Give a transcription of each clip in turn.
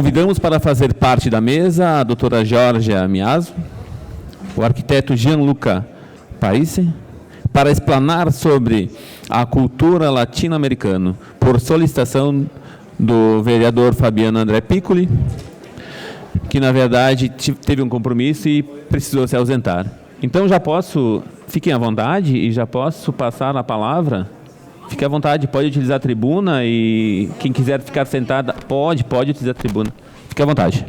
Convidamos para fazer parte da mesa a doutora Georgia Miaso, o arquiteto Gianluca Parisi, para explanar sobre a cultura latino-americana, por solicitação do vereador Fabiano André Piccoli, que, na verdade, teve um compromisso e precisou se ausentar. Então, fiquem à vontade e já posso passar a palavra. Fique à vontade, pode utilizar a tribuna e quem quiser ficar sentada, pode utilizar a tribuna. Fique à vontade.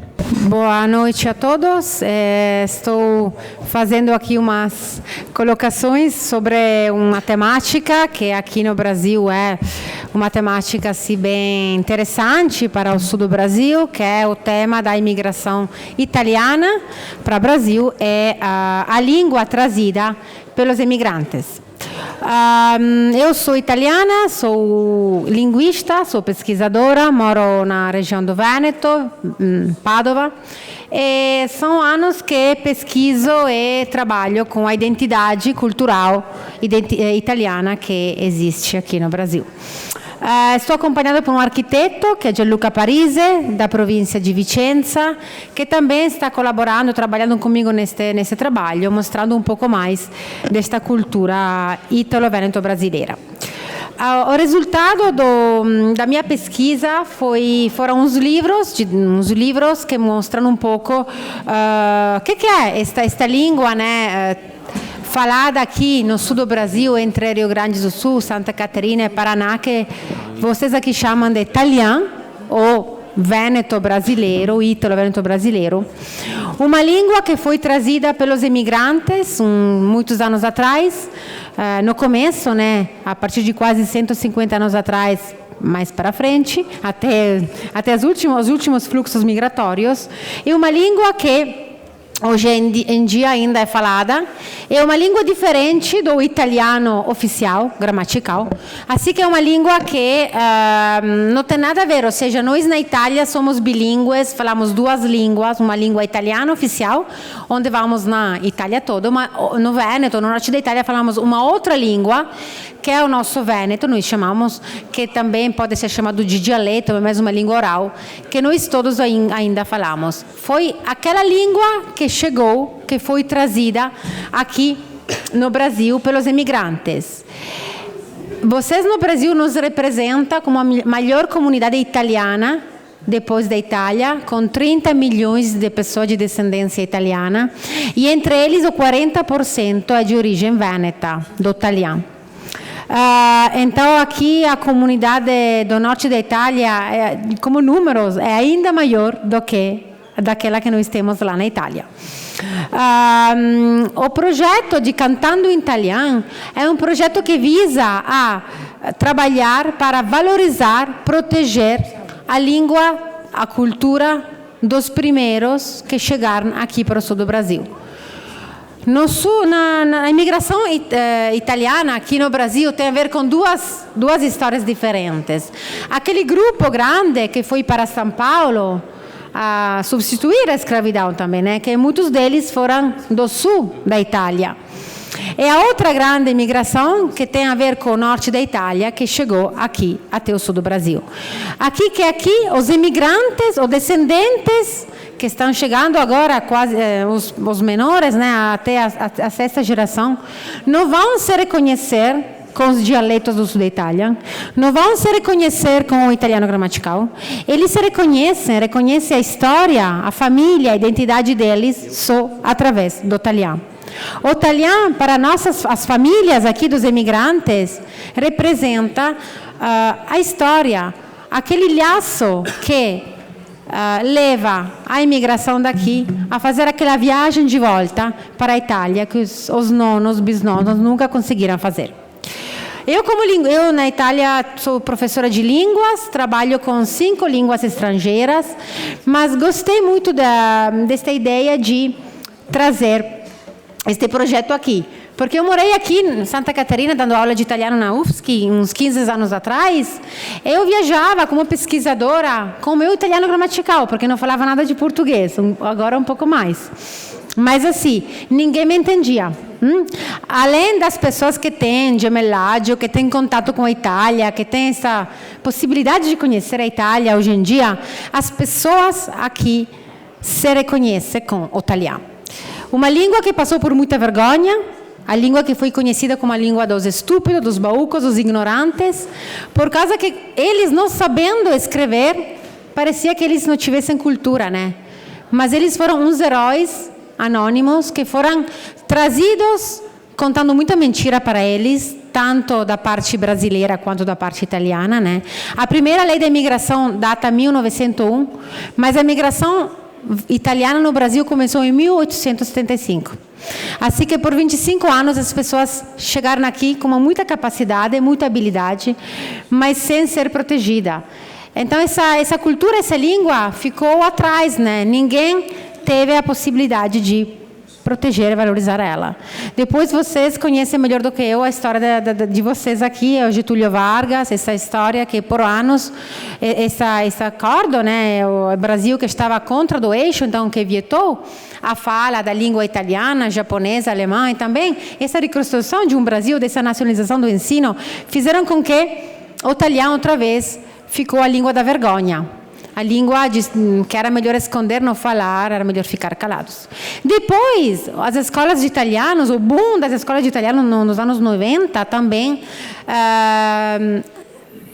Boa noite a todos. Estou fazendo aqui umas colocações sobre uma temática que aqui no Brasil é uma temática assim, bem interessante para o sul do Brasil, que é o tema da imigração italiana para o Brasil e a língua trazida pelos imigrantes. Eu sou italiana, sou linguista, sou pesquisadora, moro na região do Vêneto, Padova, e são anos que pesquiso e trabalho com a identidade cultural italiana que existe aqui no Brasil. Estou acompanhada por um arquiteto, que é Gianluca Parisi, da província de Vicenza, que também está colaborando, trabalhando comigo nesse trabalho, mostrando um pouco mais desta cultura ítalo-vêneto-brasileira. O resultado da minha pesquisa foram uns livros que mostram um pouco o que é esta língua, né? Falada aqui no sul do Brasil, entre Rio Grande do Sul, Santa Catarina e Paraná, que vocês aqui chamam de italiano ou vêneto brasileiro, ítalo-vêneto brasileiro. Uma língua que foi trazida pelos imigrantes muitos anos atrás, no começo, né, a partir de quase 150 anos atrás, mais para frente, até os últimos fluxos migratórios, e uma língua que hoje em dia ainda é falada, é uma língua diferente do italiano oficial, gramatical, assim que é uma língua que não tem nada a ver, ou seja, nós na Itália somos bilíngues, falamos duas línguas, uma língua italiana oficial, onde vamos na Itália toda, no Vêneto, no norte da Itália, falamos uma outra língua, que é o nosso Vêneto, nós chamamos, que também pode ser chamado de dialeto, mas uma língua oral, que nós todos ainda falamos. Foi aquela língua que chegou, que foi trazida aqui no Brasil pelos imigrantes. Vocês no Brasil nos representam como a maior comunidade italiana depois da Itália, com 30 milhões de pessoas de descendência italiana, e entre eles o 40% é de origem vêneta, do italiano. Então, aqui a comunidade do norte da Itália, como números, é ainda maior do que daquela que nós temos lá na Itália. O projeto de Cantando em Italiano é um projeto que visa a trabalhar para valorizar, proteger a língua, a cultura dos primeiros que chegaram aqui para o sul do Brasil. No sul, na imigração italiana aqui no Brasil tem a ver com duas histórias diferentes. Aquele grupo grande que foi para São Paulo a substituir a escravidão também, né? Que muitos deles foram do sul da Itália. E a outra grande imigração que tem a ver com o norte da Itália, que chegou aqui, até o sul do Brasil. Aqui os imigrantes, os descendentes que estão chegando agora, quase os menores, né, até a sexta geração, não vão se reconhecer com os dialetos do sul da Itália, não vão se reconhecer com o italiano gramatical, eles se reconhecem a história, a família, a identidade deles só através do italiano. O italiano, para as famílias aqui dos imigrantes, representa a história, aquele laço que leva a imigração daqui a fazer aquela viagem de volta para a Itália que os nonos, bisnonos nunca conseguiram fazer. Eu na Itália sou professora de línguas, trabalho com 5 línguas estrangeiras, mas gostei muito desta ideia de trazer este projeto aqui. Porque eu morei aqui em Santa Catarina, dando aula de italiano na UFSC, uns 15 anos atrás. Eu viajava como pesquisadora com o meu italiano gramatical, porque não falava nada de português, agora um pouco mais. Mas assim, ninguém me entendia. Além das pessoas que têm gemellaggio, que têm contato com a Itália, que têm essa possibilidade de conhecer a Itália hoje em dia, as pessoas aqui se reconhecem com o italiano. Uma língua que passou por muita vergonha, a língua que foi conhecida como a língua dos estúpidos, dos baúcos, dos ignorantes, por causa que eles, não sabendo escrever, parecia que eles não tivessem cultura, né? Mas eles foram uns heróis anônimos que foram trazidos contando muita mentira para eles, tanto da parte brasileira quanto da parte italiana, né? A primeira lei da imigração data 1901, mas a imigração italiana no Brasil começou em 1875. Assim que por 25 anos as pessoas chegaram aqui com muita capacidade, muita habilidade, mas sem ser protegida. Então essa cultura, essa língua ficou atrás, né? Ninguém teve a possibilidade de proteger e valorizar ela. Depois vocês conhecem melhor do que eu a história de vocês aqui, o Getúlio Vargas, essa história que por anos, esse acordo, né, o Brasil que estava contra do eixo, então que vetou a fala da língua italiana, japonesa, alemã, e também essa reconstrução de um Brasil, dessa nacionalização do ensino, fizeram com que o italiano outra vez ficou a língua da vergonha. A língua que era melhor esconder, não falar, era melhor ficar calados. Depois, as escolas de italianos, o boom das escolas de italiano nos anos 90 também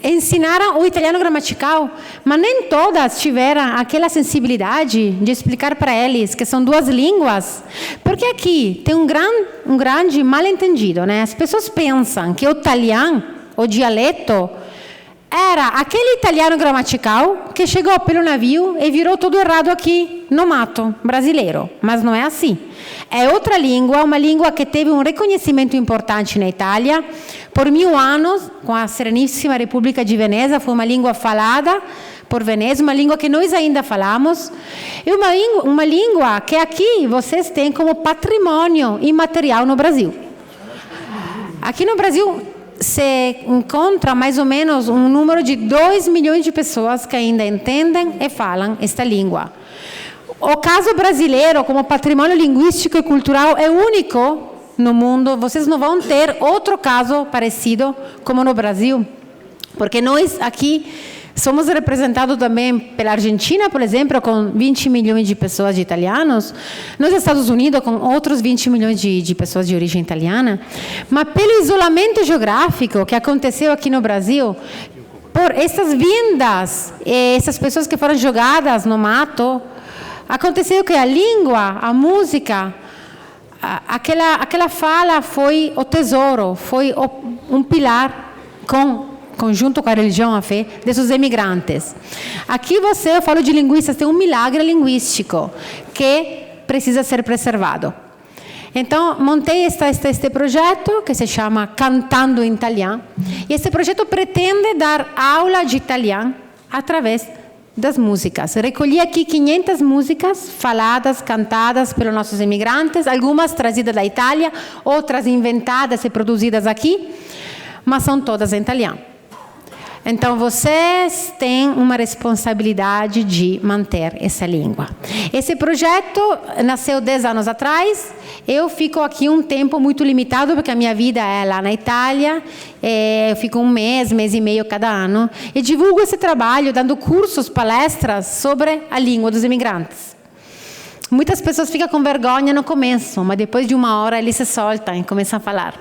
ensinaram o italiano gramatical, mas nem todas tiveram aquela sensibilidade de explicar para eles que são duas línguas, porque aqui tem um grande mal-entendido, né? As pessoas pensam que o italiano, o dialeto, era aquele italiano gramatical que chegou pelo navio e virou tudo errado aqui no mato brasileiro. Mas não é assim. É outra língua, uma língua que teve um reconhecimento importante na Itália. Por 1000 anos, com a Sereníssima República de Veneza, foi uma língua falada por Veneza, uma língua que nós ainda falamos. E uma língua que aqui vocês têm como patrimônio imaterial no Brasil. Aqui no Brasil se encontra mais ou menos um número de 2 milhões de pessoas que ainda entendem e falam esta língua. O caso brasileiro, como patrimônio linguístico e cultural, é único no mundo. Vocês não vão ter outro caso parecido como no Brasil, porque nós aqui somos representados também pela Argentina, por exemplo, com 20 milhões de pessoas de italianos, nos Estados Unidos com outros 20 milhões de pessoas de origem italiana, mas pelo isolamento geográfico que aconteceu aqui no Brasil, por essas vindas, essas pessoas que foram jogadas no mato, aconteceu que a língua, a música, aquela fala foi o tesouro, foi um pilar conjunto com a religião, a fé, desses imigrantes. Aqui eu falo de linguistas, tem um milagre linguístico que precisa ser preservado. Então, montei este projeto que se chama Cantando em Italiano. E esse projeto pretende dar aula de italiano através das músicas. Recolhi aqui 500 músicas faladas, cantadas pelos nossos imigrantes, algumas trazidas da Itália, outras inventadas e produzidas aqui, mas são todas em italiano. Então, vocês têm uma responsabilidade de manter essa língua. Esse projeto nasceu 10 anos atrás. Eu fico aqui um tempo muito limitado, porque a minha vida é lá na Itália. Eu fico um mês e meio cada ano. E divulgo esse trabalho, dando cursos, palestras sobre a língua dos imigrantes. Muitas pessoas ficam com vergonha no começo, mas depois de uma hora eles se soltam e começam a falar.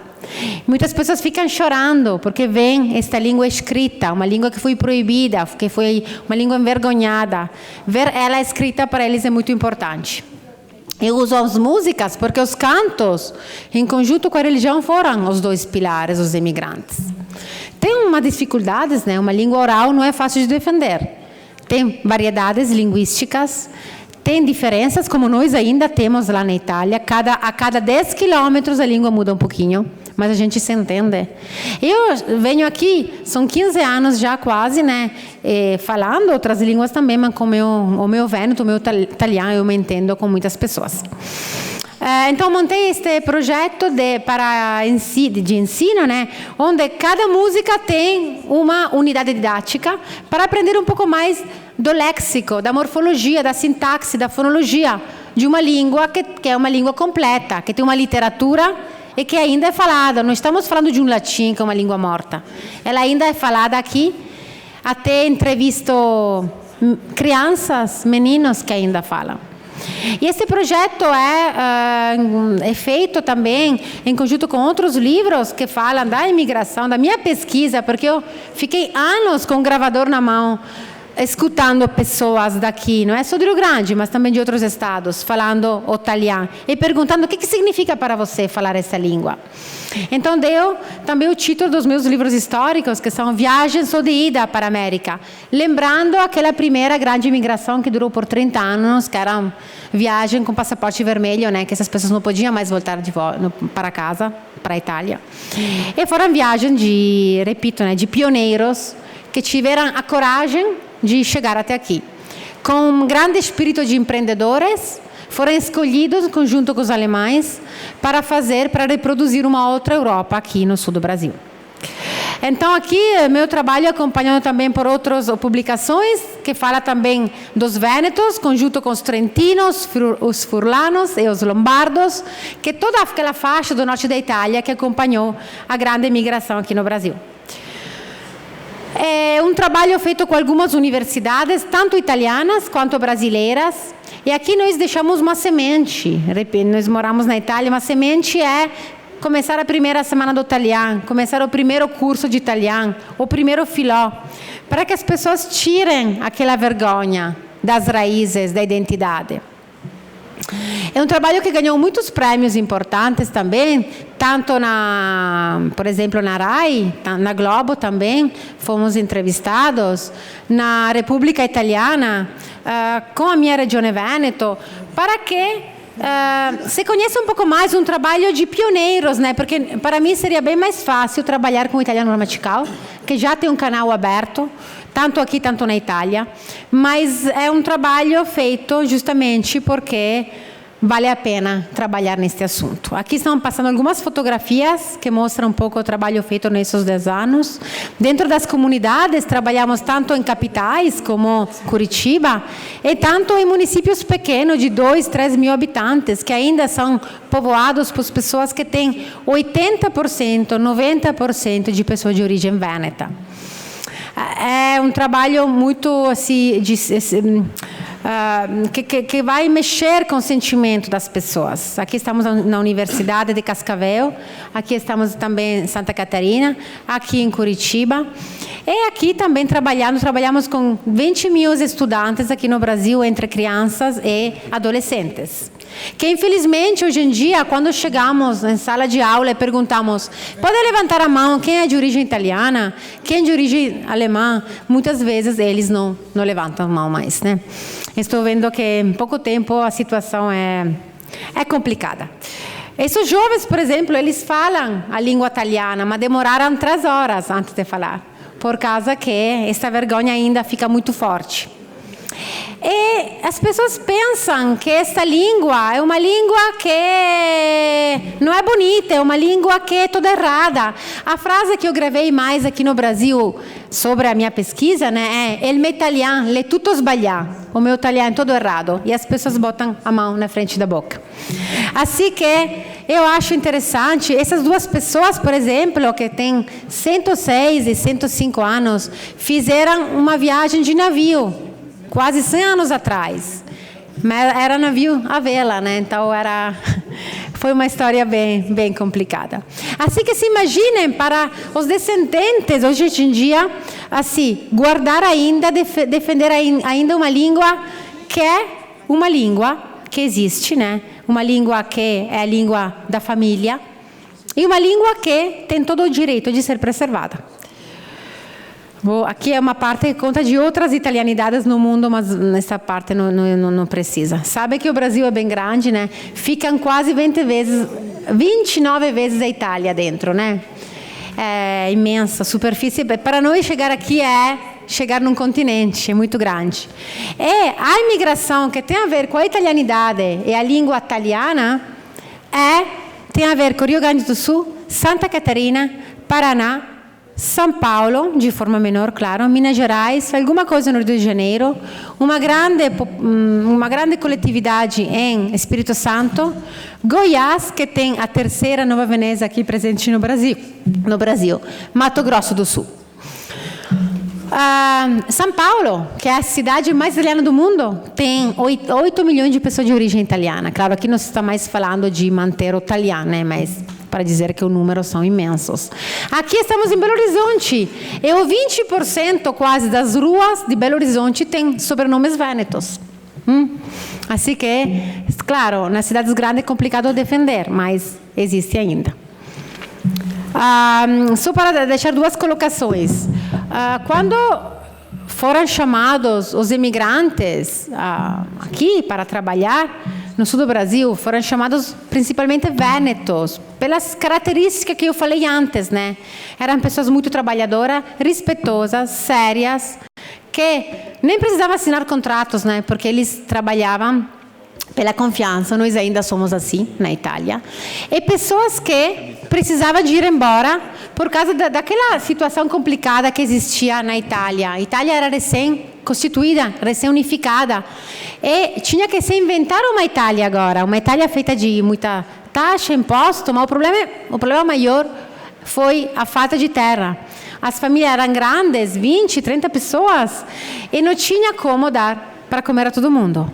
Muitas pessoas ficam chorando porque veem esta língua escrita, uma língua que foi proibida, que foi uma língua envergonhada. Ver ela escrita para eles é muito importante. Eu uso as músicas porque os cantos, em conjunto com a religião, foram os dois pilares dos imigrantes. Tem uma dificuldades, né? Uma língua oral não é fácil de defender. Tem variedades linguísticas. Tem diferenças, como nós ainda temos lá na Itália. A cada 10 quilômetros a língua muda um pouquinho, mas a gente se entende. Eu venho aqui, são 15 anos já quase, né, falando outras línguas também, mas com o meu vêneto, o meu italiano, eu me entendo com muitas pessoas. Então, montei este projeto de ensino, né, onde cada música tem uma unidade didática para aprender um pouco mais do léxico, da morfologia, da sintaxe, da fonologia de uma língua que é uma língua completa, que tem uma literatura e que ainda é falada. Não estamos falando de um latim, que é uma língua morta. Ela ainda é falada aqui. Até entrevisto crianças, meninos que ainda falam. E esse projeto é feito também em conjunto com outros livros que falam da imigração, da minha pesquisa, porque eu fiquei anos com um gravador na mão, escutando pessoas daqui, não é só do Rio Grande, mas também de outros estados, falando o italiano, e perguntando o que significa para você falar essa língua. Então, deu também o título dos meus livros históricos, que são Viagens ou de Ida para a América, lembrando aquela primeira grande imigração que durou por 30 anos, que era uma viagem com passaporte vermelho, né, que essas pessoas não podiam mais voltar para casa, para a Itália. E foram viagens repito, de pioneiros que tiveram a coragem de chegar até aqui. Com um grande espírito de empreendedores, foram escolhidos, junto com os alemães, para reproduzir uma outra Europa aqui no sul do Brasil. Então, aqui, meu trabalho acompanhado também por outras publicações, que fala também dos vênetos, junto com os trentinos, os furlanos e os lombardos, que toda aquela faixa do norte da Itália que acompanhou a grande imigração aqui no Brasil. É um trabalho feito com algumas universidades, tanto italianas quanto brasileiras. E aqui nós deixamos uma semente. Nós moramos na Itália, uma semente é começar a primeira semana do italiano, começar o primeiro curso de italiano, o primeiro filó, para que as pessoas tirem aquela vergonha das raízes, da identidade. É um trabalho que ganhou muitos prêmios importantes também, tanto por exemplo, na RAI, na Globo também, fomos entrevistados, na República Italiana, com a minha região Vêneto, para que se conheça um pouco mais um trabalho de pioneiros, né? Porque para mim seria bem mais fácil trabalhar com o Italiano Gramatical, que já tem um canal aberto, tanto aqui, tanto na Itália, mas é um trabalho feito justamente porque vale a pena trabalhar neste assunto. Aqui estão passando algumas fotografias que mostram um pouco o trabalho feito nesses 10 anos. Dentro das comunidades, trabalhamos tanto em capitais, como Curitiba, e tanto em municípios pequenos, de 2, 3 mil habitantes, que ainda são povoados por pessoas que têm 80%, 90% de pessoas de origem vêneta. É um trabalho muito assim, que vai mexer com o sentimento das pessoas. Aqui estamos na Universidade de Cascavel, aqui estamos também em Santa Catarina, aqui em Curitiba. E aqui também trabalhamos com 20 mil estudantes aqui no Brasil, entre crianças e adolescentes. Que infelizmente hoje em dia, quando chegamos em sala de aula e perguntamos, pode levantar a mão quem é de origem italiana, quem é de origem alemã, muitas vezes eles não levantam a mão mais, né? Estou vendo que em pouco tempo a situação é complicada. Esses jovens, por exemplo, eles falam a língua italiana, mas demoraram 3 horas antes de falar, por causa que essa vergonha ainda fica muito forte. E as pessoas pensam que essa língua é uma língua que não é bonita, é uma língua que é toda errada. A frase que eu gravei mais aqui no Brasil sobre a minha pesquisa, né, é: "Il mio italiano è tutto sbagliato", o meu italiano é todo errado, e as pessoas botam a mão na frente da boca. Assim que eu acho interessante, essas duas pessoas, por exemplo, que têm 106 e 105 anos, fizeram uma viagem de navio, quase 100 anos atrás, mas era navio à vela, né? Então foi uma história bem complicada. Assim que se imaginem para os descendentes hoje em dia, assim, guardar ainda, defender ainda uma língua que é uma língua que existe, né? Uma língua que é a língua da família e uma língua que tem todo o direito de ser preservada. Aqui é uma parte que conta de outras italianidades no mundo, mas nessa parte não precisa. Sabe que o Brasil é bem grande, né? Ficam quase 29 vezes a Itália dentro, né? É imensa superfície. Para nós chegar aqui é chegar num continente, é muito grande. E a imigração que tem a ver com a italianidade e a língua italiana tem a ver com Rio Grande do Sul, Santa Catarina, Paraná São Paulo, de forma menor, claro, Minas Gerais, alguma coisa no Rio de Janeiro, uma grande coletividade em Espírito Santo, Goiás, que tem a terceira Nova Veneza aqui presente no Brasil, Mato Grosso do Sul. São Paulo, que é a cidade mais italiana do mundo, tem 8 milhões de pessoas de origem italiana. Claro, aqui não se está mais falando de Mantero italiano, né? Mas para dizer que os números são imensos. Aqui estamos em Belo Horizonte, e o 20% quase das ruas de Belo Horizonte tem sobrenomes vênetos. Assim que, claro, nas cidades grandes é complicado defender, mas existe ainda. Só para deixar duas colocações. Quando foram chamados os imigrantes aqui para trabalhar no sul do Brasil, foram chamados principalmente vênetos, pelas características que eu falei antes, né? Eram pessoas muito trabalhadoras, respeitosas, sérias, que nem precisavam assinar contratos, né? Porque eles trabalhavam pela confiança. Nós ainda somos assim na Itália. E pessoas que precisavam de ir embora por causa daquela situação complicada que existia na Itália. A Itália era recém-constituída, recém-unificada. E tinha que se inventar uma Itália agora. Uma Itália feita de muita taxa, imposto, mas o problema maior foi a falta de terra. As famílias eram grandes, 20, 30 pessoas, e não tinha como dar para comer a todo mundo.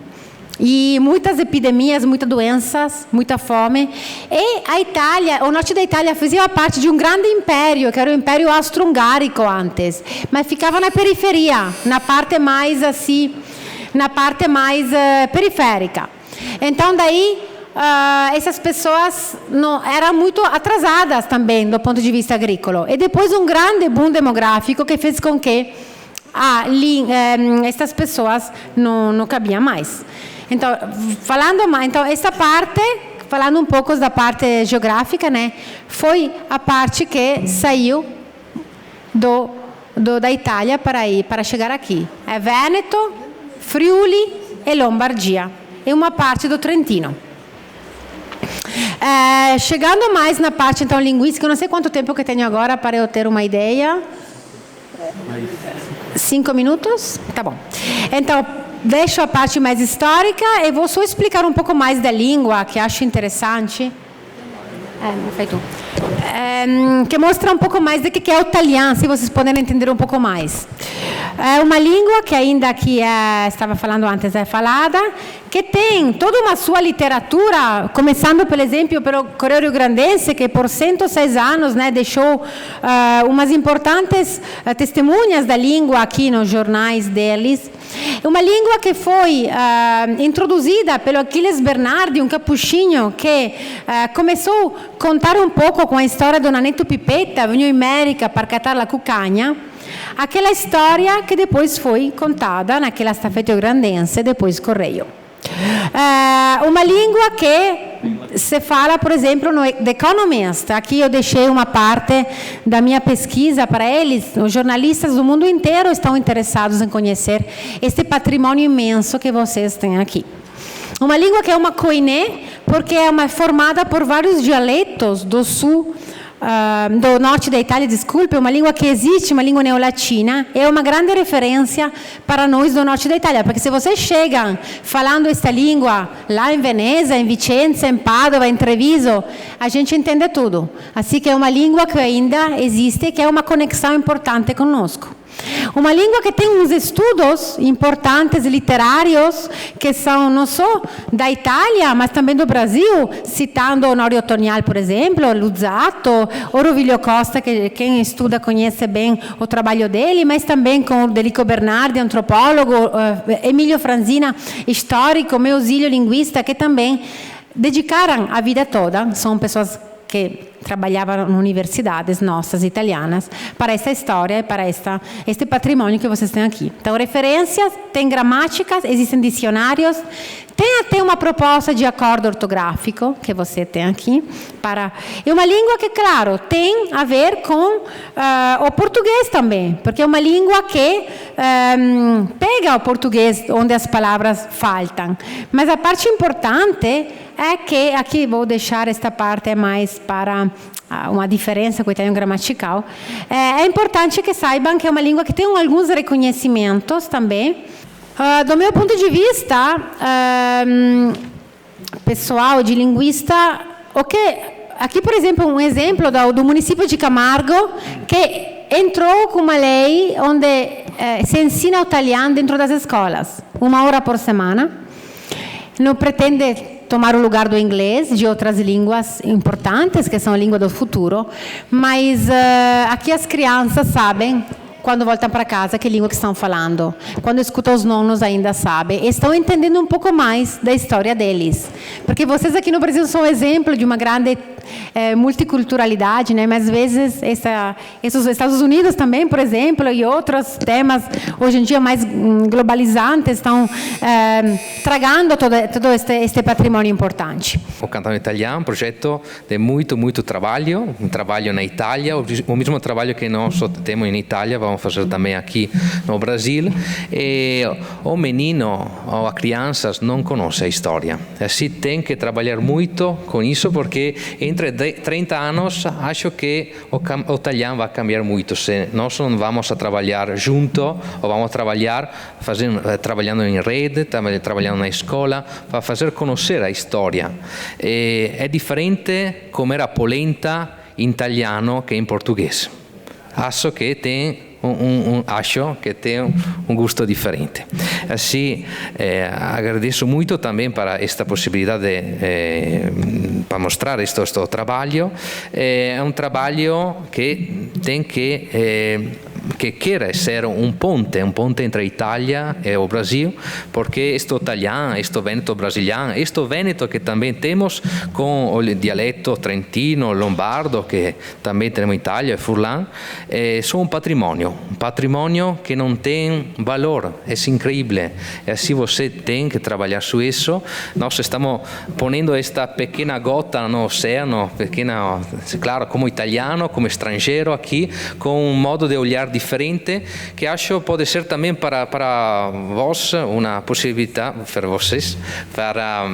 E muitas epidemias, muitas doenças, muita fome. E a Itália, o norte da Itália fazia parte de um grande império, que era o Império Austro-Húngarico antes, mas ficava na periferia, na parte mais periférica. Então daí essas pessoas eram muito atrasadas também do ponto de vista agrícola. E depois um grande boom demográfico que fez com que essas pessoas não cabiam mais. Então, essa parte, falando um pouco da parte geográfica, né, foi a parte que saiu da Itália para chegar aqui. É Vêneto, Friuli e Lombardia. E uma parte do Trentino. Chegando mais na parte então linguística, eu não sei quanto tempo que tenho agora para eu ter uma ideia. 5 minutos? Tá bom. Então, deixo a parte mais histórica e vou só explicar um pouco mais da língua, que acho interessante. Que mostra um pouco mais do que é o italiano, se vocês puderem entender um pouco mais. É uma língua que ainda aqui estava falando antes, é falada, que tem toda uma sua literatura, começando, por exemplo, pelo Correio Rio-Grandense, que por 106 anos, né, deixou umas importantes testemunhas da língua aqui nos jornais deles. Uma língua que foi introduzida pelo Achilles Bernardi, um capuchinho que começou a contar um pouco com a história do Nanetto Pipetta, veio em América para catar a cucanha. Aquela história que depois foi contada naquela Stafetto Grandense, depois Correio. Uma língua que se fala, por exemplo, no The Economist. Aqui eu deixei uma parte da minha pesquisa para eles. Os jornalistas do mundo inteiro estão interessados em conhecer este patrimônio imenso que vocês têm aqui. Uma língua que é uma koiné, porque é formada por vários dialetos do sul, do norte da Itália, desculpe, uma língua que existe, uma língua neolatina, é uma grande referência para nós do norte da Itália, porque se vocês chegam falando esta língua lá em Veneza, em Vicenza, em Padova, em Treviso, a gente entende tudo. Assim que é uma língua que ainda existe, que é uma conexão importante conosco. Uma língua que tem uns estudos importantes literários que são não só da Itália, mas também do Brasil, citando Honorio Tonial, por exemplo, Luzzatto, Orovilio Costa, que quem estuda conhece bem o trabalho dele, mas também com o Delico Bernardi, antropólogo, Emílio Franzina, histórico, Meusílio, linguista, que também dedicaram a vida toda, são pessoas que trabalhavam em universidades nossas italianas para essa história e para este patrimônio que vocês têm aqui. Então, referências, tem gramáticas, existem dicionários, tem até uma proposta de acordo ortográfico que você tem aqui. É uma língua que, claro, tem a ver com o português também, porque é uma língua que pega o português onde as palavras faltam. Mas a parte importante é que, aqui vou deixar esta parte mais para uma diferença com o italiano gramatical, é importante que saibam que é uma língua que tem alguns reconhecimentos também. Do meu ponto de vista pessoal, de linguista, aqui, por exemplo, um exemplo do município de Camargo, que entrou com uma lei onde se ensina o italiano dentro das escolas, 1 hora por semana. Não pretende tomar o lugar do inglês, de outras línguas importantes, que são a língua do futuro, mas aqui as crianças sabem, quando voltam para casa, que língua que estão falando. Quando escutam os nonos, ainda sabem. Estão entendendo um pouco mais da história deles. Porque vocês aqui no Brasil são exemplo de uma grande multiculturalidade, né? Mas às vezes esses Estados Unidos também, por exemplo, e outros temas hoje em dia mais globalizantes estão tragando todo este patrimônio importante. O Cantando Italiano, um projeto de muito trabalho, um trabalho na Itália, o mesmo trabalho que nós temos em Itália, vamos fazer também aqui no Brasil. E o menino ou a crianças não conhece a história. Assim tem que trabalhar muito com isso, porque entre 30 anos acho que o italiano vai cambiar muito. Se nós não vamos a trabalhar junto, ou vamos a trabalhar trabalhando em rede, trabalhando na escola, para fazer conhecer a história. É diferente comer a polenta em italiano que em português. Acho que tem um gosto diferente. Assim, agradeço muito também para esta possibilidade para mostrar este trabalho. É um trabalho que tem que quer ser um ponte entre a Itália e o Brasil, porque este italiano, este Veneto brasiliano, este Veneto que também temos com o dialeto trentino, lombardo, que também temos em Itália, furlan, são um patrimônio que não tem valor, é incrível. E assim você tem que trabalhar com isso. Nós estamos ponendo esta pequena gota no oceano, claro, como italiano, como estrangeiro aqui, com um modo de olhar diferente, que acho pode ser também para vós uma possibilidade, para vocês, para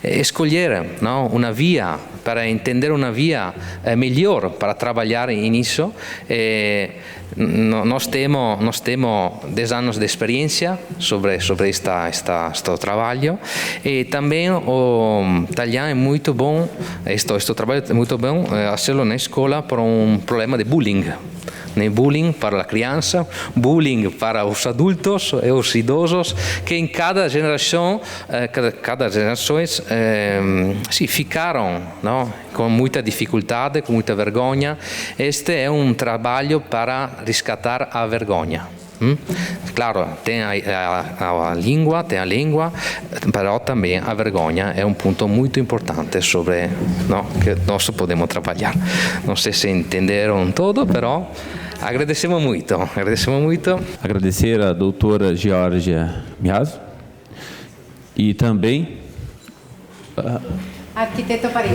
escolher uma via, para entender uma via melhor para trabalhar nisso. Nós temos 10 anos de experiência sobre este trabalho, e também o italiano é muito bom, este trabalho é muito bom fazê-lo na escola por um problema de bullying. Bullying para a criança, bullying para os adultos e os idosos, que em cada geração ficaram com muita dificuldade, com muita vergonha. Este é um trabalho para resgatar a vergonha. Claro, tem a língua, mas também a vergonha é um ponto muito importante sobre que nós podemos trabalhar. Não sei se entenderam tudo, mas agradecemos muito. Agradecer a doutora Georgia Miasmo e também arquiteto Parisi.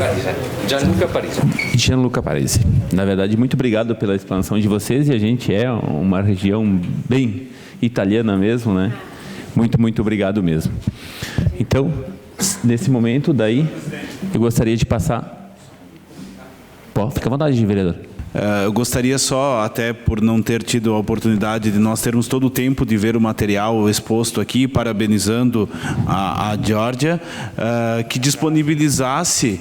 Gianluca Parisi. Na verdade, muito obrigado pela explanação de vocês, e a gente é uma região bem italiana mesmo, né? Muito obrigado mesmo. Então, nesse momento, daí, eu gostaria de passar... Fica à vontade, vereador. Eu gostaria só, até por não ter tido a oportunidade de nós termos todo o tempo de ver o material exposto aqui, parabenizando a Georgia, que disponibilizasse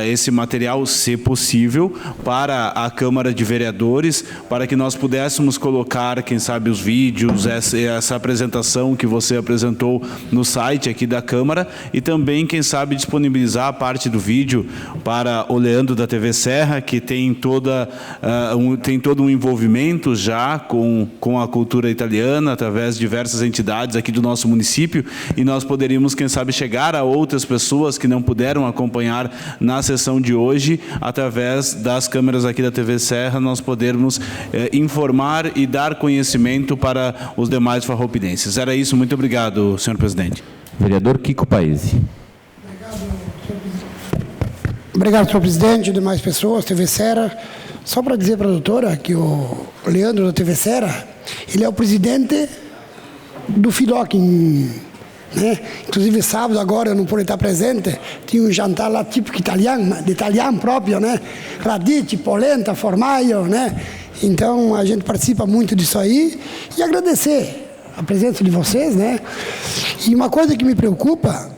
esse material, se possível, para a Câmara de Vereadores, para que nós pudéssemos colocar, quem sabe, os vídeos, essa apresentação que você apresentou no site aqui da Câmara, e também, quem sabe, disponibilizar a parte do vídeo para o Leandro da TV Serra, que tem tem todo um envolvimento já com a cultura italiana, através de diversas entidades aqui do nosso município, e nós poderíamos, quem sabe, chegar a outras pessoas que não puderam acompanhar na sessão de hoje, através das câmeras aqui da TV Serra, nós podermos informar e dar conhecimento para os demais farroupilhenses. Era isso, muito obrigado, senhor presidente. Vereador Kiko Paese. Obrigado, senhor presidente, e demais pessoas, TV Serra. Só para dizer para a doutora que o Leandro da TV Serra, ele é o presidente do FIDOC em né? Inclusive sábado agora eu não pude estar presente, tinha um jantar lá típico italiano, de italiano próprio, né? Radici, polenta, formaggio, né? Então a gente participa muito disso aí e agradecer a presença de vocês, né? E uma coisa que me preocupa,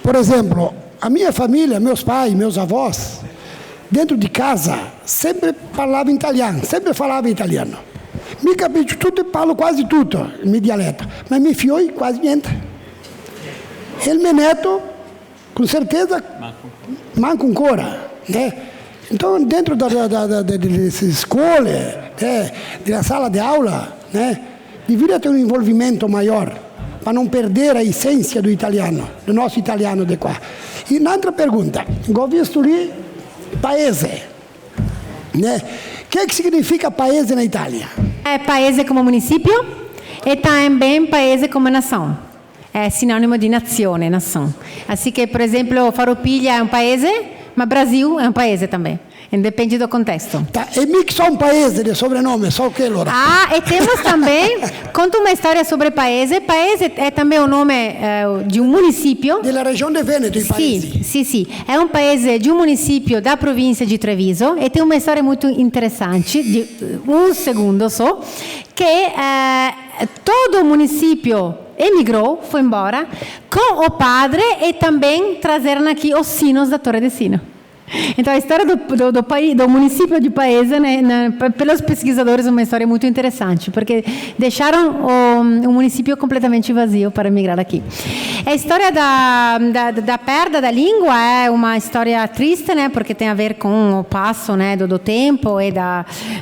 por exemplo, a minha família, meus pais, meus avós, dentro de casa sempre falavam italiano, sempre falava italiano. Mi capisco tutto e parlo quasi tutto, il mio dialetto, ma i miei figli quasi niente. E il mio neto, com certeza, manca ancora, né? Então, dentro delle scuole, della sala di aula, né, deveria ter um envolvimento maior, para não perder a essência do italiano, do nosso italiano de qua. E un'altra pergunta, ho visto lì paese, né? O que significa paese na Itália? É paese como município e também paese como nação. É sinônimo de nazione, nação. Assim que, por exemplo, Farroupilha é um paese, mas Brasil é um paese também. Depende do contexto. Tá. E mica só um paese de sobrenome, só o que loro? Ah, e temos também, conta uma história sobre paese. Paese é também o nome de um município. Della regione Veneto, i paesi. Sim. É um paese de um município da província de Treviso e tem uma história muito interessante, de um segundo só, que todo o município emigrou, foi embora, com o padre e também trazeram aqui os sinos da Torre de Sino. Então, a história do município de Paese, né, pelos pesquisadores, é uma história muito interessante, porque deixaram o município completamente vazio para migrar aqui. A história da perda da língua é uma história triste, né, porque tem a ver com o passo, né, do tempo e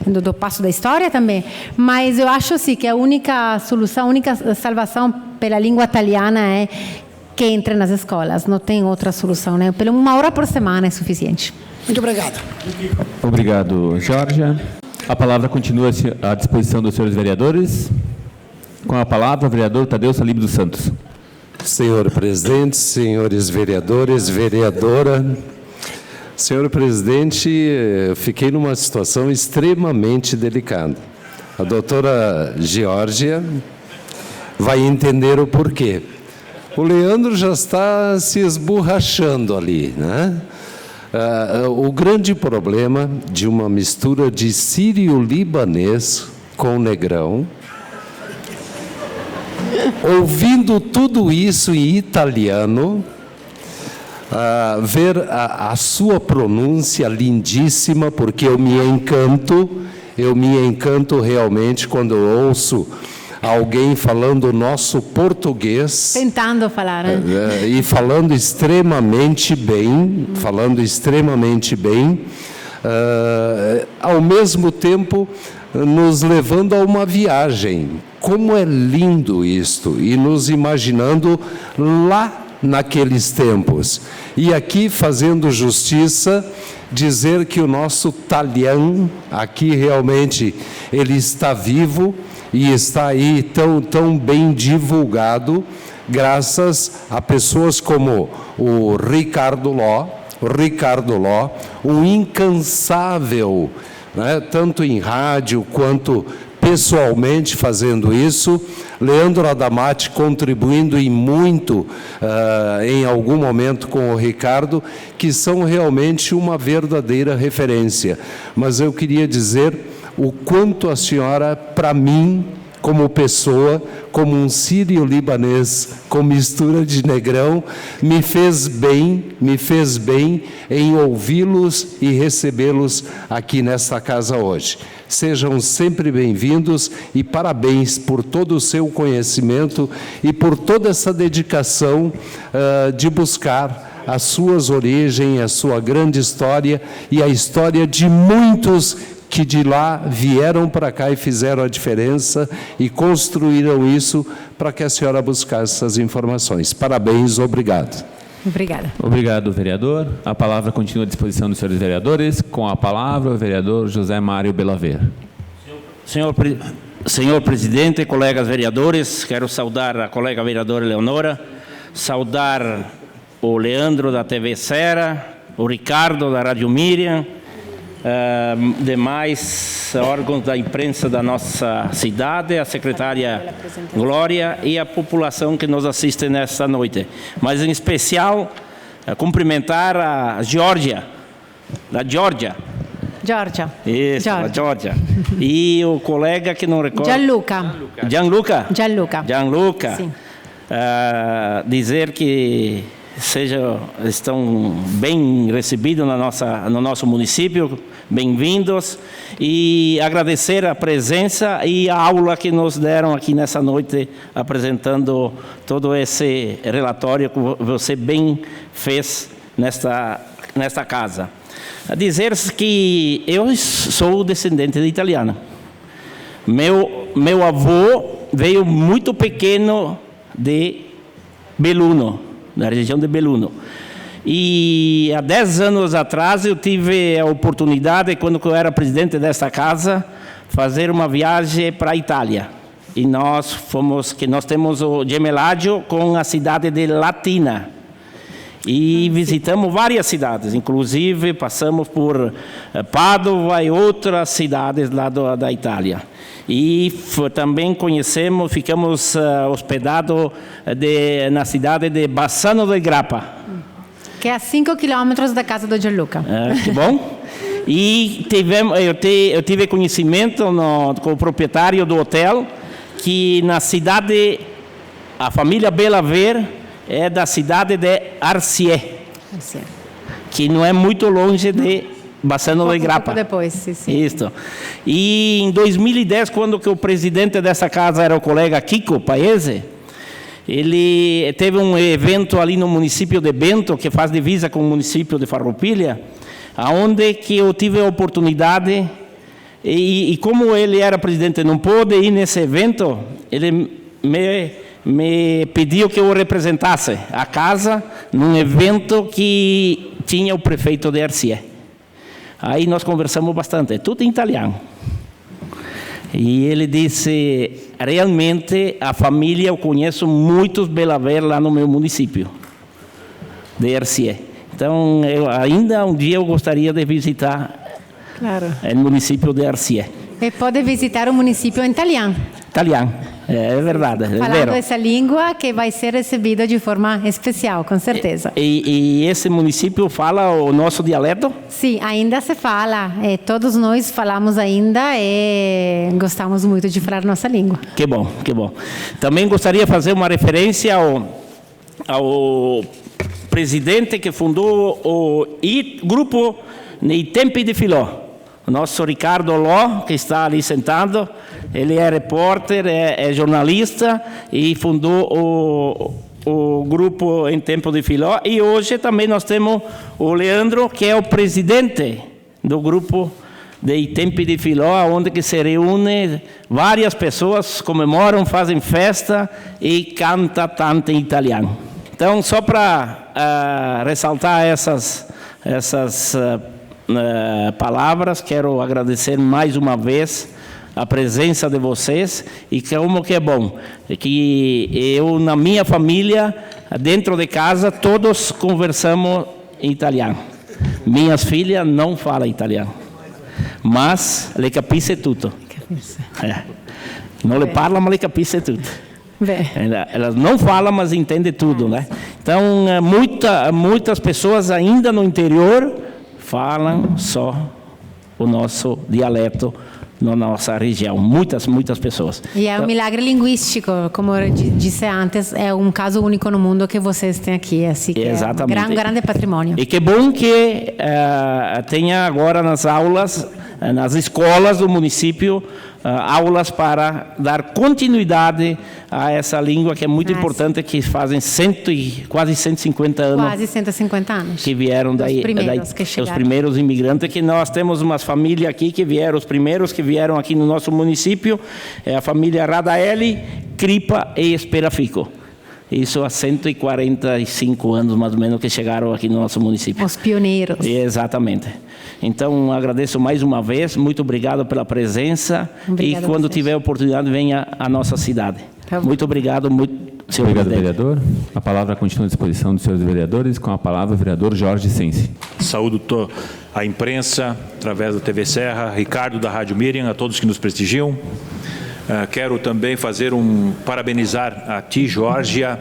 do passo da história também. Mas eu acho, sim, que a única solução, a única salvação pela língua italiana é que entre nas escolas, não tem outra solução, né? Pelo uma hora por semana é suficiente. Muito obrigado. Obrigado, Jorge. A palavra continua à disposição dos senhores vereadores. Com a palavra, o vereador Tadeu Salib dos Santos. Senhor presidente, senhores vereadores, vereadora. Senhor presidente, fiquei numa situação extremamente delicada. A doutora Geórgia vai entender o porquê. O Leandro já está se esborrachando ali, né? O grande problema de uma mistura de sírio-libanês com negrão, ouvindo tudo isso em italiano, ver a sua pronúncia lindíssima, porque eu me encanto realmente quando eu ouço alguém falando o nosso português. Tentando falar, né? E falando extremamente bem, ao mesmo tempo nos levando a uma viagem. Como é lindo isto, e nos imaginando lá naqueles tempos. E aqui, fazendo justiça, dizer que o nosso Talian, aqui realmente, ele está vivo, e está aí tão bem divulgado, graças a pessoas como o Ricardo Ló, um incansável, né, tanto em rádio quanto pessoalmente fazendo isso, Leandro Adamati contribuindo em muito, em algum momento com o Ricardo, que são realmente uma verdadeira referência. Mas eu queria dizer o quanto a senhora, para mim, como pessoa, como um sírio-libanês com mistura de negrão, me fez bem em ouvi-los e recebê-los aqui nesta casa hoje. Sejam sempre bem-vindos e parabéns por todo o seu conhecimento e por toda essa dedicação de buscar as suas origens, a sua grande história e a história de muitos que de lá vieram para cá e fizeram a diferença e construíram isso para que a senhora buscasse essas informações. Parabéns, obrigado. Obrigada. Obrigado, vereador. A palavra continua à disposição dos senhores vereadores. Com a palavra, o vereador José Mário Belaver. Senhor presidente, colegas vereadores, quero saudar a colega vereadora Eleonora, saudar o Leandro da TV Serra, o Ricardo da Rádio Miriam, demais órgãos da imprensa da nossa cidade, a secretária Glória e a população que nos assiste nesta noite. Mas, em especial, cumprimentar a Geórgia, da Geórgia. Georgia. Isso, a Geórgia. E o colega que não recordo... Gianluca. Sim. Dizer que estão bem recebidos no nosso município, bem-vindos, e agradecer a presença e a aula que nos deram aqui nessa noite, apresentando todo esse relatório que você bem fez nesta casa. A dizer que eu sou descendente de italiano. Meu avô veio muito pequeno de Belluno, da região de Belluno. E há 10 anos atrás eu tive a oportunidade, quando eu era presidente desta casa, fazer uma viagem para a Itália. E nós temos o gemellaggio com a cidade de Latina. E visitamos várias cidades, inclusive passamos por Padova e outras cidades lá da Itália. E também ficamos hospedados na cidade de Bassano del Grappa. Que é a 5 quilômetros da casa do Gianluca. Que bom. E eu tive conhecimento com o proprietário do hotel, que na cidade, a família Belaver é da cidade de Arcier, que não é muito longe de Bassano del Grappa. Depois, sim. Isso. E em 2010, quando que o presidente dessa casa era o colega Kiko Paese, ele teve um evento ali no município de Bento, que faz divisa com o município de Farroupilha, onde que eu tive a oportunidade, e como ele era presidente e não pôde ir nesse evento, ele me pediu que eu representasse a casa num evento que tinha o prefeito de Arcier. Aí nós conversamos bastante, tudo em italiano. E ele disse, realmente a família, eu conheço muitos Belaver lá no meu município de Arcier. Então, ainda um dia eu gostaria de visitar o município de Arcier. E pode visitar o município em italiano. Italiano, é verdade. Falando essa língua que vai ser recebida de forma especial, com certeza. E esse município fala o nosso dialeto? Sim, ainda se fala. Todos nós falamos ainda e gostamos muito de falar nossa língua. Que bom, que bom. Também gostaria de fazer uma referência ao presidente que fundou o grupo Nei Tempi di Filò. O nosso Ricardo Ló, que está ali sentado, ele é repórter, é jornalista e fundou o grupo Em Tempo de Filó. E hoje também nós temos o Leandro, que é o presidente do grupo de Em Tempo de Filó, onde que se reúne várias pessoas, comemoram, fazem festa e canta tanto em italiano. Então, só para ressaltar essas palavras, quero agradecer mais uma vez a presença de vocês e como que é bom, que eu na minha família, dentro de casa, todos conversamos em italiano. Minhas filhas não falam italiano, mas le capisce tutto. Não le parla, mas le capisce tutto. Elas não falam, mas entendem tudo, né? Então, muitas pessoas ainda no interior falam só o nosso dialeto na nossa região. Muitas pessoas. E é um milagre linguístico, como eu disse antes, é um caso único no mundo que vocês têm aqui. Assim, que exatamente. É um grande patrimônio. E que bom que tenha agora nas aulas, nas escolas do município, aulas para dar continuidade a essa língua que é muito importante, que fazem quase 150 anos. Quase 150 anos. Que vieram daí, os primeiros imigrantes, que nós temos uma família aqui que vieram, os primeiros que vieram aqui no nosso município, é a família Radaeli, Cripa e Esperafico. Isso há 145 anos, mais ou menos, que chegaram aqui no nosso município. Os pioneiros. Exatamente. Então, agradeço mais uma vez, muito obrigado pela presença. Obrigado, e quando tiver oportunidade, venha à nossa cidade. Muito obrigado, senhor Obrigado, presidente. vereador. A palavra continua à disposição dos senhores vereadores, com a palavra o vereador Jorge Sensi. Saúdo a imprensa, através da TV Serra, Ricardo da Rádio Miriam, a todos que nos prestigiam. Quero também parabenizar a ti, Geórgia,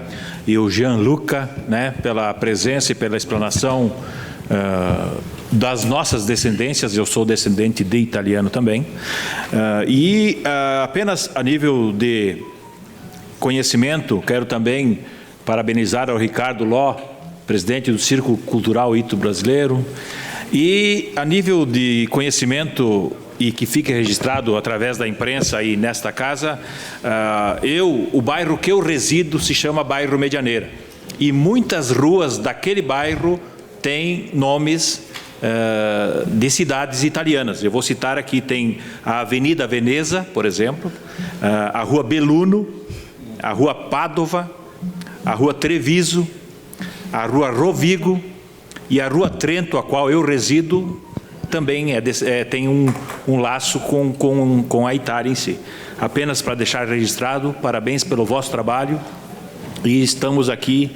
e o Gianluca, né, pela presença e pela explanação das nossas descendências. Eu sou descendente de italiano também. Apenas a nível de conhecimento, quero também parabenizar ao Ricardo Ló, presidente do Círculo Cultural Ito-Brasileiro. E a nível de conhecimento, e que fique registrado através da imprensa aí nesta casa, o bairro que eu resido se chama Bairro Medianeira. E muitas ruas daquele bairro têm nomes de cidades italianas. Eu vou citar aqui, tem a Avenida Veneza, por exemplo, a Rua Belluno, a Rua Padova, a Rua Treviso, a Rua Rovigo e a Rua Trento, a qual eu resido, também tem um laço com a Itália em si. Apenas para deixar registrado, parabéns pelo vosso trabalho, e estamos aqui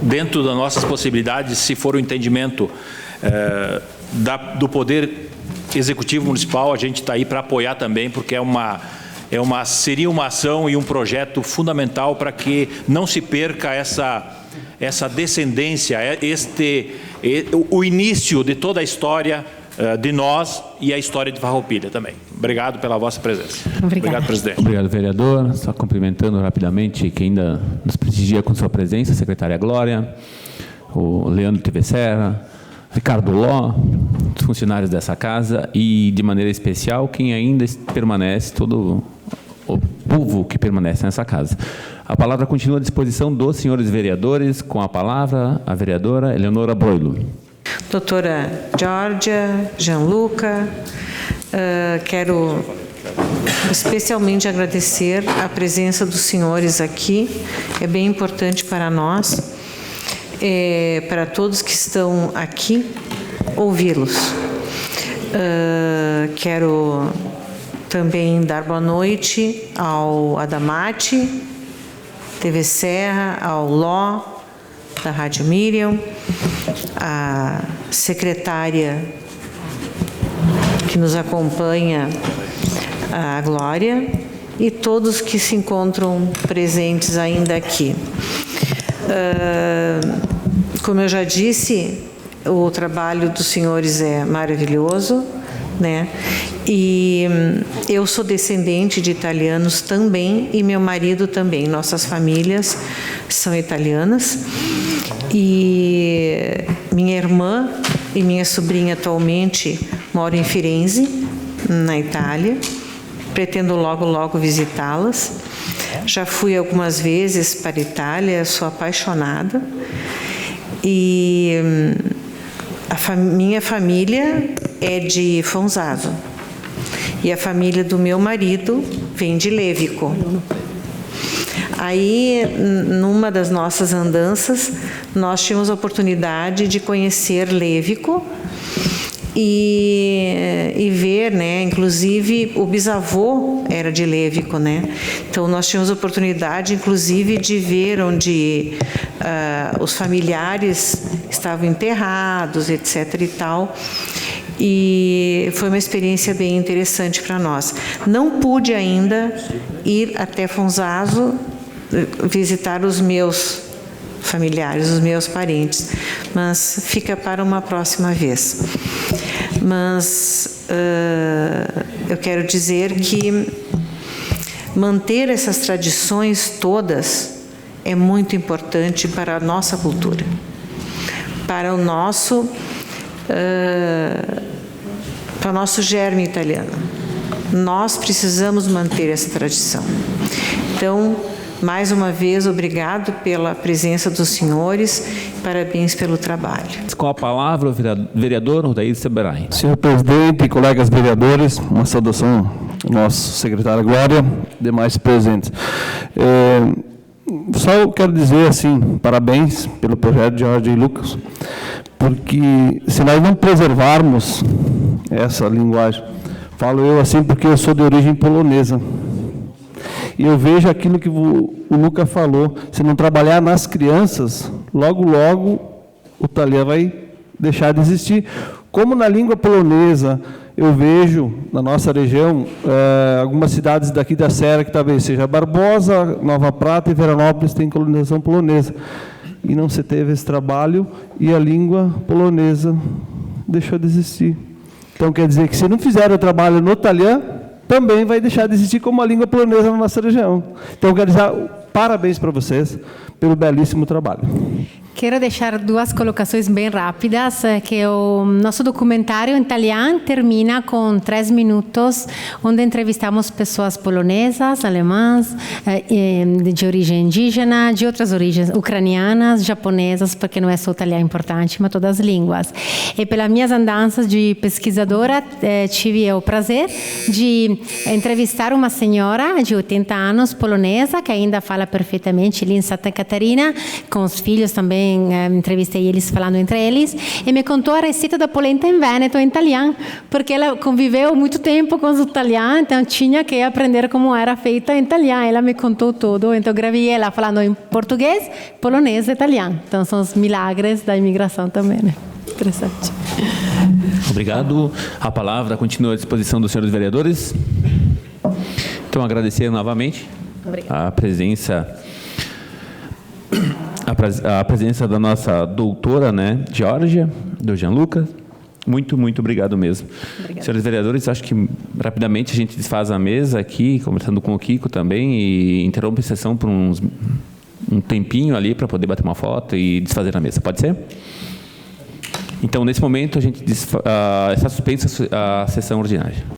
dentro das nossas possibilidades, se for o entendimento do Poder Executivo Municipal, a gente está aí para apoiar também, porque seria uma ação e um projeto fundamental para que não se perca essa descendência, o início de toda a história de nós e a história de Farroupilha também. Obrigado pela vossa presença. Obrigado, presidente. Obrigado, vereador. Só cumprimentando rapidamente quem ainda nos prestigia com sua presença, a secretária Glória, o Leandro TV Serra, Ricardo Ló, os funcionários dessa casa e, de maneira especial, quem ainda permanece, todo o povo que permanece nessa casa. A palavra continua à disposição dos senhores vereadores. Com a palavra, a vereadora Eleonora Broilo. Doutora Geórgia, Gianluca, quero especialmente agradecer a presença dos senhores aqui. É bem importante para nós, para todos que estão aqui, ouvi-los. Quero também dar boa noite ao Adamati, TV Serra, ao Ló, da Rádio Miriam, a secretária que nos acompanha, a Glória, e todos que se encontram presentes ainda aqui. Como eu já disse, o trabalho dos senhores é maravilhoso, né? E eu sou descendente de italianos também, e meu marido também. Nossas famílias são italianas. E minha irmã e minha sobrinha atualmente moram em Firenze, na Itália. Pretendo logo visitá-las. Já fui algumas vezes para a Itália, sou apaixonada. E minha família é de Fonzaso. E a família do meu marido vem de Levico. Aí, numa das nossas andanças, nós tivemos a oportunidade de conhecer Levico e ver, né, inclusive o bisavô era de Levico, né? Então nós tivemos a oportunidade, inclusive, de ver onde os familiares estavam enterrados, etc. e tal. E foi uma experiência bem interessante para nós. Não pude ainda ir até Fonzaso visitar os meus familiares, os meus parentes, mas fica para uma próxima vez. Mas eu quero dizer que manter essas tradições todas é muito importante para a nossa cultura, para o nosso germe italiano. Nós precisamos manter essa tradição. Então, mais uma vez, obrigado pela presença dos senhores, parabéns pelo trabalho. Com a palavra, o vereador Odair Seberai. Senhor presidente, colegas vereadores, uma saudação ao nosso secretário Glória, demais presentes. Só quero dizer assim, parabéns pelo projeto de Geórgia e Lucas, porque se nós não preservarmos essa linguagem, falo eu assim porque eu sou de origem polonesa, e eu vejo aquilo que o Luca falou, se não trabalhar nas crianças, logo o italiano deixar de existir. Como na língua polonesa, eu vejo, na nossa região, algumas cidades daqui da Serra, que talvez seja Barbosa, Nova Prata e Veranópolis, tem colonização polonesa. E não se teve esse trabalho, e a língua polonesa deixou de existir. Então, quer dizer que se não fizer o trabalho no italiano, também vai deixar de existir como a língua polonesa na nossa região. Então, quero dizer, parabéns para vocês pelo belíssimo trabalho. Quero deixar duas colocações bem rápidas, que o nosso documentário em italiano termina com 3 minutos, onde entrevistamos pessoas polonesas, alemãs, de origem indígena, de outras origens, ucranianas, japonesas, porque não é só italiano importante, mas todas as línguas. E pelas minhas andanças de pesquisadora, tive o prazer de entrevistar uma senhora de 80 anos, polonesa, que ainda fala perfeitamente ali em Santa Catarina, com os filhos também. Entrevistei eles falando entre eles e me contou a receita da polenta em Vêneto, em italiano, porque ela conviveu muito tempo com os italianos, então tinha que aprender como era feita em italiano. Ela me contou tudo, então gravei ela falando em português, polonês e italiano. Então são os milagres da imigração também, né? Interessante. Obrigado. A palavra continua à disposição dos senhores vereadores. Então, agradecer novamente a presença da nossa doutora, né, Georgia, do Gianluca. Muito, muito obrigado mesmo. Obrigada. Senhores vereadores, acho que rapidamente a gente desfaz a mesa aqui, conversando com o Kiko também, e interrompe a sessão por um tempinho ali para poder bater uma foto e desfazer a mesa. Pode ser? Então, nesse momento, a gente está suspensa a sessão ordinária.